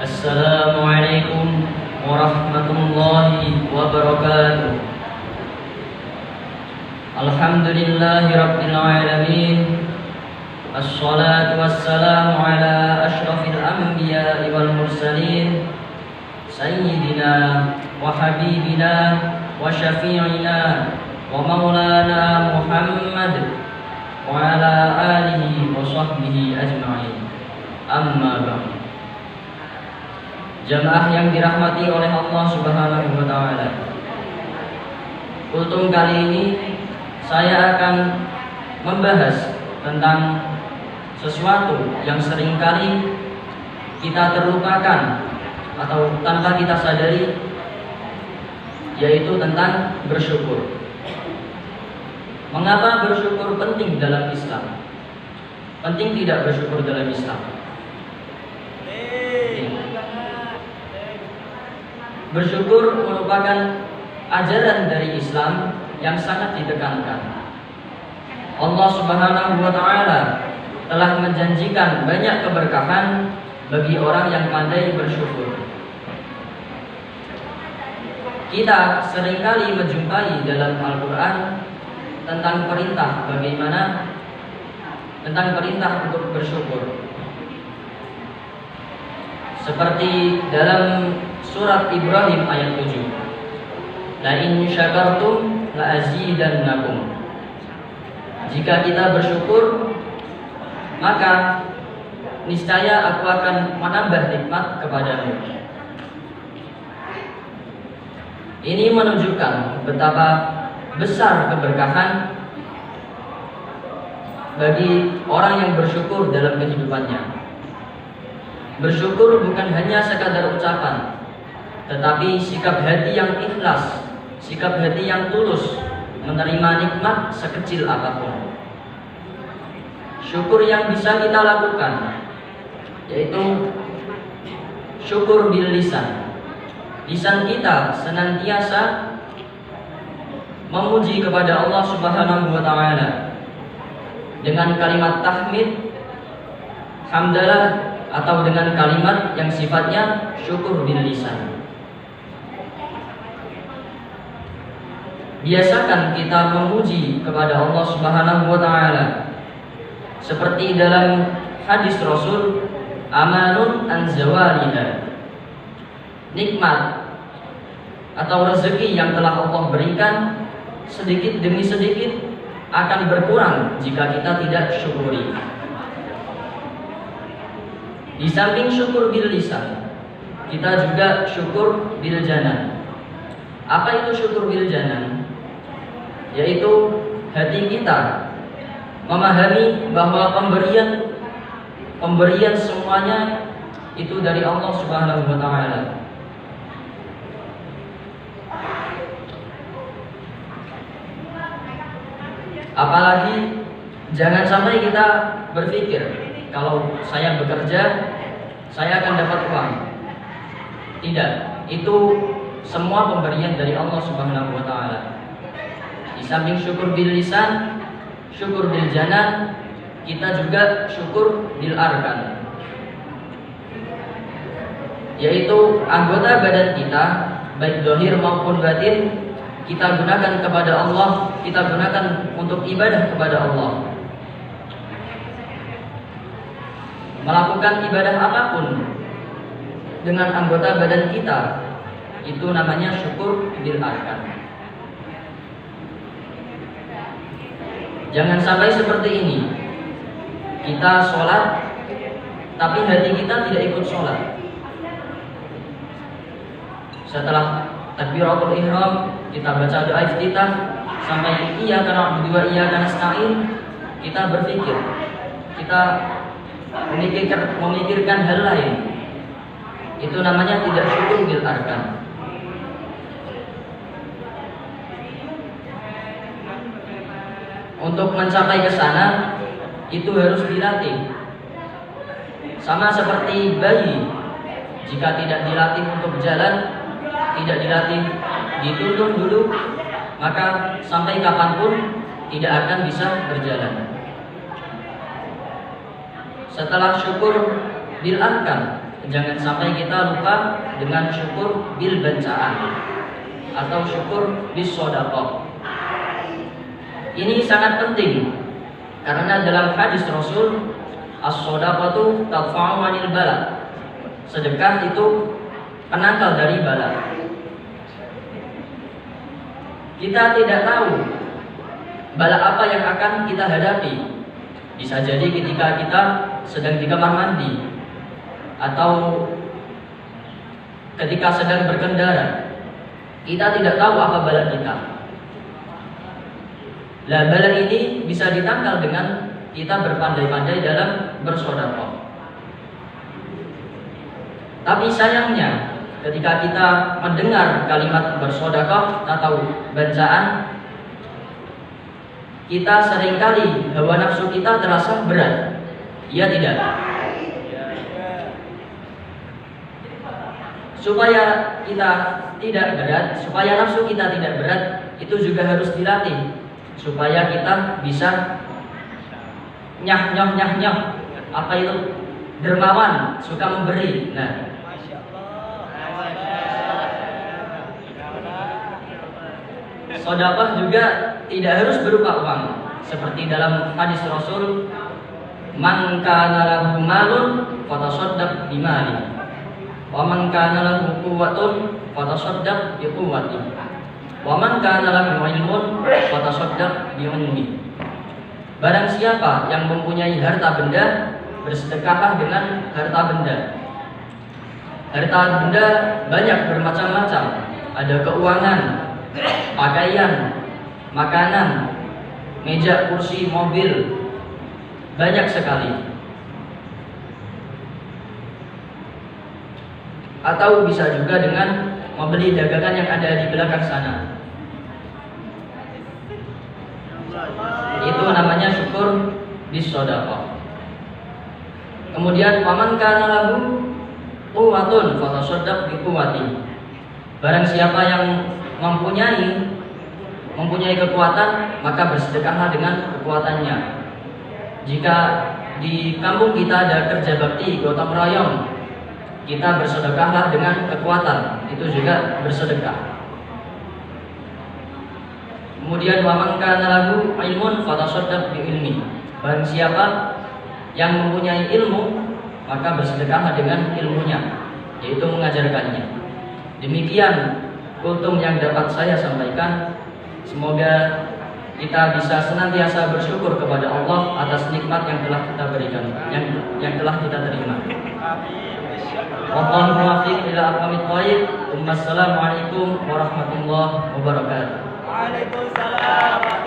Assalamualaikum warahmatullahi wabarakatuh. Alhamdulillahi rabbil alamin. Assalatu wassalamu ala ashrafil anbiya'i wal mursalin sayyidina wa habibina wa syafi'ina wa maulana Muhammad wa ala alihi wa sahbihi ajma'in. Amma ba'du. Jamaah yang dirahmati oleh Allah Subhanahu wa taala. Kultum kali ini saya akan membahas tentang sesuatu yang seringkali kita terlupakan atau tanpa kita sadari, yaitu tentang bersyukur. Mengapa bersyukur penting dalam Islam? Penting tidak bersyukur dalam Islam? Bersyukur merupakan ajaran dari Islam yang sangat ditekankan. Allah Subhanahu wa taala telah menjanjikan banyak keberkahan bagi orang yang pandai bersyukur. Kita seringkali menjumpai dalam Al-Qur'an tentang perintah untuk bersyukur. Seperti dalam surat Ibrahim ayat 7. La in syakartum la azidannakum. Jika kita bersyukur, maka niscaya aku akan menambah nikmat kepadamu. Ini menunjukkan betapa besar keberkahan bagi orang yang bersyukur dalam kehidupannya. Bersyukur bukan hanya sekadar ucapan, tetapi sikap hati yang ikhlas, sikap hati yang tulus menerima nikmat sekecil apapun. Syukur yang bisa kita lakukan yaitu syukur bil lisan. Lisan kita senantiasa memuji kepada Allah Subhanahu wa taala dengan kalimat tahmid, hamdalah, atau dengan kalimat yang sifatnya syukur bil lisan. Biasakan kita memuji kepada Allah Subhanahu wa taala. Seperti dalam hadis Rasul, amanun an zawaliha. Nikmat atau rezeki yang telah Allah berikan sedikit demi sedikit akan berkurang jika kita tidak syukuri. Di samping syukur bil lisan, kita juga syukur bil janan. Apa itu syukur bil janan? Yaitu hati kita memahami bahwa pemberian semuanya itu dari Allah Subhanahu wa taala. Apalagi jangan sampai kita berpikir, kalau saya bekerja, saya akan dapat uang. Tidak, itu semua pemberian dari Allah Subhanahu wa taala. Di samping syukur bil lisan, syukur bil janan, kita juga syukur bil arkan. Yaitu anggota badan kita, baik zahir maupun batin, kita gunakan kepada Allah, kita gunakan untuk ibadah kepada Allah. Melakukan ibadah apapun dengan anggota badan kita, itu namanya syukur bil arkan. Jangan sampai seperti ini. Kita sholat, tapi hati kita tidak ikut sholat. Setelah takbiratul ihram, kita baca doa iftitah sampai iyyaka na'budu wa iyyaka nasta'in, kita berpikir, kita memikirkan hal lain. Itu namanya tidak syukur bil arkan. Untuk mencapai ke sana itu harus dilatih. Sama seperti bayi, jika tidak dilatih untuk jalan, tidak dilatih dituntun dulu, maka sampai kapanpun tidak akan bisa berjalan. Setelah syukur bil arkan, jangan sampai kita lupa dengan syukur bil bancaan atau syukur bis shadaqah. Ini sangat penting karena dalam hadis Rasul, as-shadaqatu tadfa'u 'anil bala. Sedekah itu penangkal dari bala. Kita tidak tahu bala apa yang akan kita hadapi. Bisa jadi ketika kita sedang di kamar mandi, atau ketika sedang berkendara, kita tidak tahu apa bala kita. Lah, bala ini bisa ditangkal dengan kita berpandai-pandai dalam bersedekah. Tapi sayangnya, ketika kita mendengar kalimat bersedekah atau bacaan, kita seringkali hawa nafsu kita terasa berat. Iya tidak? Supaya kita tidak berat, supaya nafsu kita tidak berat, itu juga harus dilatih. Supaya kita bisa nyah. Apa itu? Dermawan, suka memberi. Nah, sedekah juga tidak harus berupa uang. Seperti dalam hadis Rasul, man kana lahu malun fatasaddaq bimali, wa man kana lahu quwwatun fatasaddaq bi quwwati, wa man kana lahu ilmun fatasaddaq bi ilmi. Barang siapa yang mempunyai harta benda, bersedekahlah dengan harta benda. Harta benda banyak bermacam-macam. Ada keuangan, pakaian, makanan, meja, kursi, mobil, banyak sekali. Atau bisa juga dengan membeli dagangan yang ada di belakang sana. Itu namanya syukur bis shadaqah. Kemudian waman kana lahu quwwatun fatasaddaq bi quwwati. Barang siapa yang mempunyai kekuatan, maka bersedekahlah dengan kekuatannya. Jika di kampung kita ada kerja bakti gotong royong, kita bersedekahlah dengan kekuatan, itu juga bersedekah. Kemudian wa man kana lahu ilmun fatasaddaq bi ilmi. Barang siapa yang mempunyai ilmu, maka bersedekahlah dengan ilmunya, yaitu mengajarkannya. Demikian kultum yang dapat saya sampaikan. Semoga kita bisa senantiasa bersyukur kepada Allah atas nikmat yang telah kita berikan, yang telah kita terima. Wallahu muwaffiq ila aqwamit thoriq. Wassalamualaikum warahmatullahi wabarakatuh. Waalaikumsalam.